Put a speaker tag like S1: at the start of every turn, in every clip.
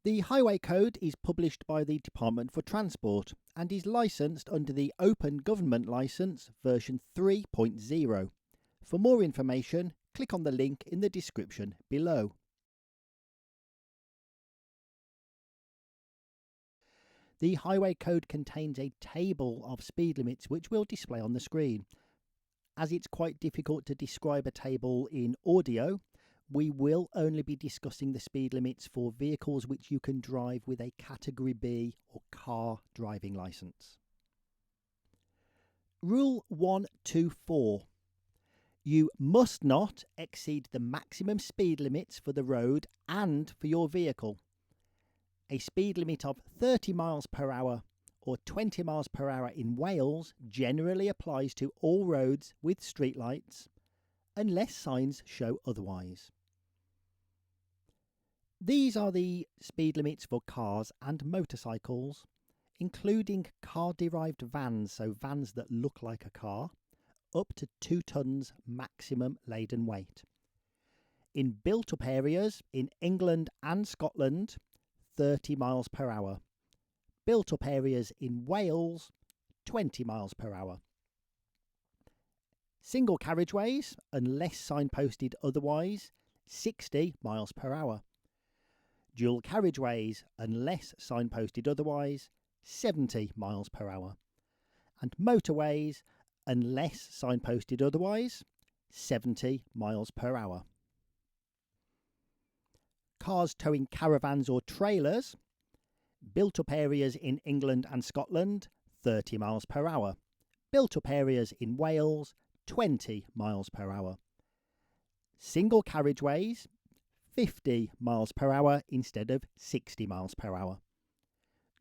S1: The Highway Code is published by the Department for Transport and is licensed under the Open Government Licence version 3.0. For more information, click on the link in the description below. The Highway Code contains a table of speed limits which we'll display on the screen. As it's quite difficult to describe a table in audio, we will only be discussing the speed limits for vehicles which you can drive with a Category B or car driving licence. Rule 124. You must not exceed the maximum speed limits for the road and for your vehicle. A speed limit of 30 miles per hour or 20 miles per hour in Wales generally applies to all roads with streetlights, unless signs show otherwise. These are the speed limits for cars and motorcycles, including car-derived vans, so vans that look like a car, up to 2 tonnes maximum laden weight. In built-up areas in England and Scotland, 30 miles per hour. Built-up areas in Wales, 20 miles per hour. Single carriageways, unless signposted otherwise, 60 miles per hour. Dual carriageways, unless signposted otherwise, 70 miles per hour. And motorways, unless signposted otherwise, 70 miles per hour. Cars towing caravans or trailers, built-up areas in England and Scotland, 30 miles per hour. Built-up areas in Wales, 20 miles per hour. Single carriageways, 50 miles per hour instead of 60 miles per hour.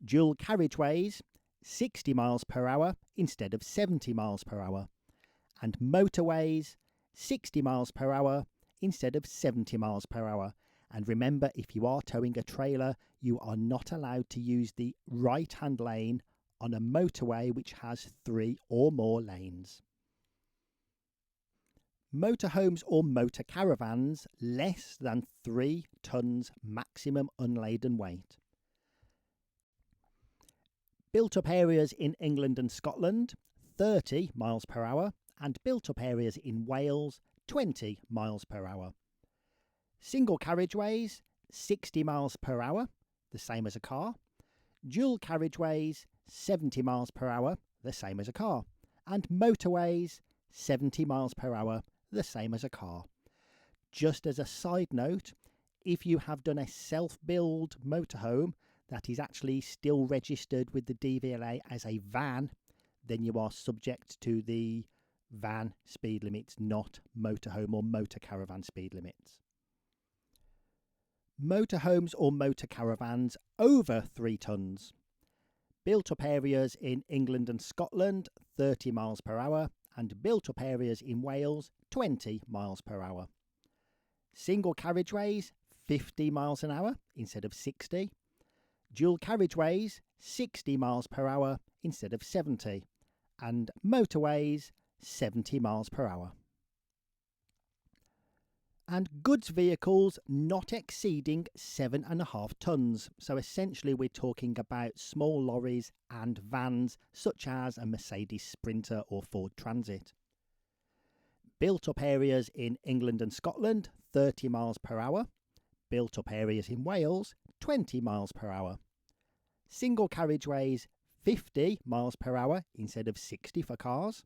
S1: Dual carriageways, 60 miles per hour instead of 70 miles per hour. And motorways, 60 miles per hour instead of 70 miles per hour. And remember, if you are towing a trailer, you are not allowed to use the right-hand lane on a motorway which has 3 or more lanes. Motorhomes or motor caravans less than 3 tonnes maximum unladen weight. Built-up areas in England and Scotland, 30 miles per hour, and built-up areas in Wales, 20 miles per hour. Single carriageways, 60 miles per hour, the same as a car. Dual carriageways, 70 miles per hour, the same as a car. And motorways, 70 miles per hour, the same as a car. Just as a side note, if you have done a self-build motorhome that is actually still registered with the DVLA as a van, then you are subject to the van speed limits, not motorhome or motor caravan speed limits. Motorhomes or motor caravans over 3 tonnes. Built-up areas in England and Scotland, 30 miles per hour, and built-up areas in Wales, 20 miles per hour. Single carriageways, 50 miles an hour instead of 60. Dual carriageways, 60 miles per hour instead of 70. And motorways, 70 miles per hour. And goods vehicles not exceeding 7.5 tonnes. So essentially we're talking about small lorries and vans such as a Mercedes Sprinter or Ford Transit. Built-up areas in England and Scotland, 30 miles per hour. Built-up areas in Wales, 20 miles per hour. Single carriageways, 50 miles per hour instead of 60 for cars.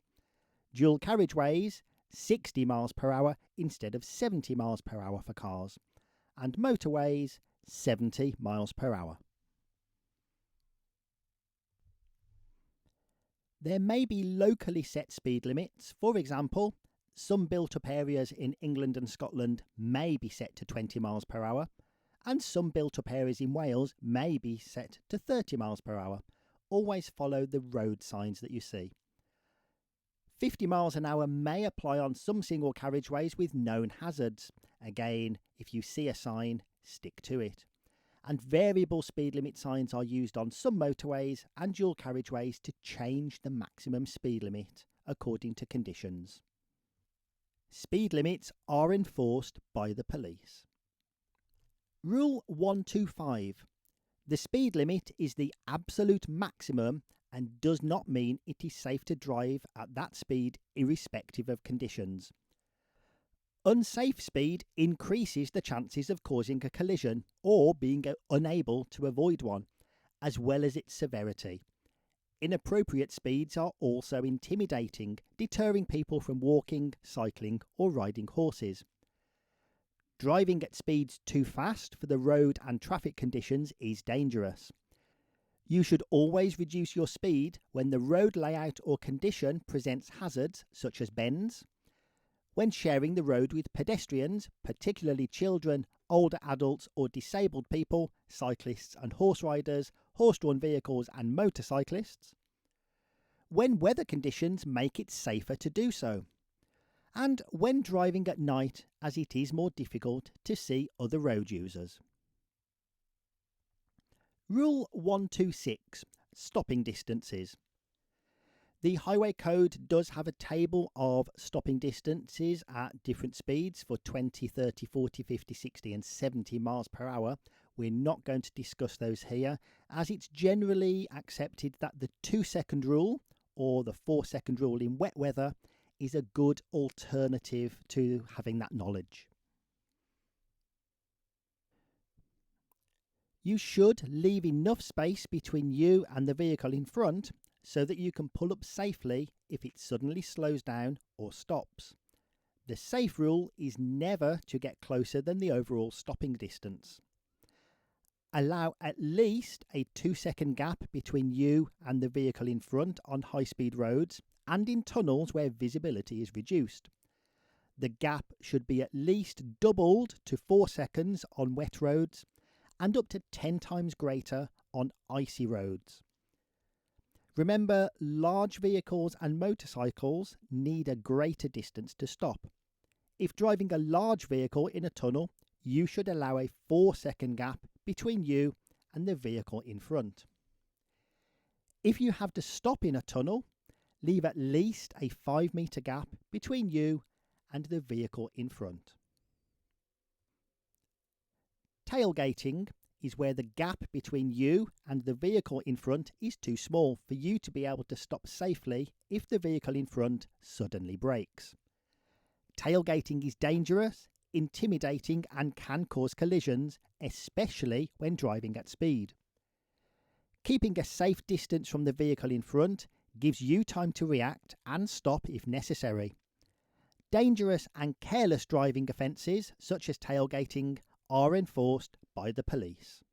S1: Dual carriageways, 60 miles per hour instead of 70 miles per hour for cars. And motorways, 70 miles per hour. There may be locally set speed limits. For example, some built-up areas in England and Scotland may be set to 20 miles per hour, and some built-up areas in Wales may be set to 30 miles per hour. Always follow the road signs that you see. 50 miles an hour may apply on some single carriageways with known hazards. Again, if you see a sign, stick to it. And variable speed limit signs are used on some motorways and dual carriageways to change the maximum speed limit according to conditions. Speed limits are enforced by the police. Rule 125. The speed limit is the absolute maximum and does not mean it is safe to drive at that speed irrespective of conditions. Unsafe speed increases the chances of causing a collision or being unable to avoid one, as well as its severity. Inappropriate speeds are also intimidating, deterring people from walking, cycling, or riding horses. Driving at speeds too fast for the road and traffic conditions is dangerous. You should always reduce your speed when the road layout or condition presents hazards such as bends. When sharing the road with pedestrians, particularly children, older adults or disabled people, cyclists and horse riders, horse-drawn vehicles and motorcyclists. When weather conditions make it safer to do so. And when driving at night, as it is more difficult to see other road users. Rule 126. Stopping distances. The Highway Code does have a table of stopping distances at different speeds for 20, 30, 40, 50, 60 and 70 miles per hour. We're not going to discuss those here, as it's generally accepted that the 2-second rule, or the 4-second rule in wet weather, is a good alternative to having that knowledge. You should leave enough space between you and the vehicle in front so that you can pull up safely if it suddenly slows down or stops. The safe rule is never to get closer than the overall stopping distance. Allow at least a 2-second gap between you and the vehicle in front on high-speed roads and in tunnels where visibility is reduced. The gap should be at least doubled to 4 seconds on wet roads and up to 10 times greater on icy roads. Remember, large vehicles and motorcycles need a greater distance to stop. If driving a large vehicle in a tunnel, you should allow a 4-second gap between you and the vehicle in front. If you have to stop in a tunnel, leave at least a 5-meter gap between you and the vehicle in front. Tailgating is where the gap between you and the vehicle in front is too small for you to be able to stop safely if the vehicle in front suddenly brakes. Tailgating is dangerous, intimidating and can cause collisions, especially when driving at speed. Keeping a safe distance from the vehicle in front gives you time to react and stop if necessary. Dangerous and careless driving offences, such as tailgating, are enforced by the police.